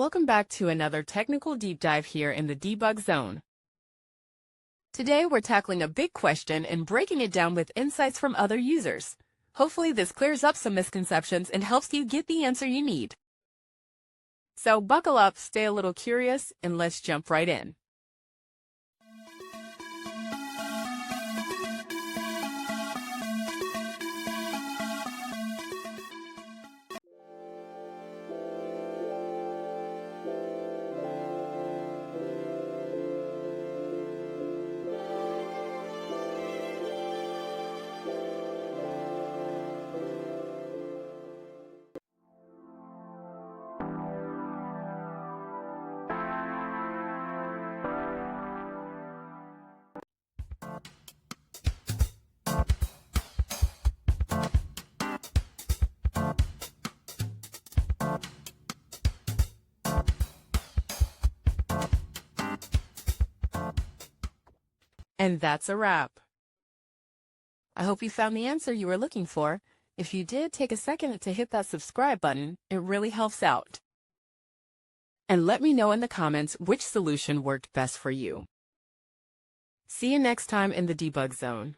Welcome back to another technical deep dive here in the debug zone. Today we're tackling a big question and breaking it down with insights from other users. Hopefully this clears up some misconceptions and helps you get the answer you need. So buckle up, stay a little curious, and let's jump right in. And that's a wrap. I hope you found the answer you were looking for. If you did, take a second to hit that subscribe button. It really helps out. And let me know in the comments which solution worked best for you. See you next time in the debug zone.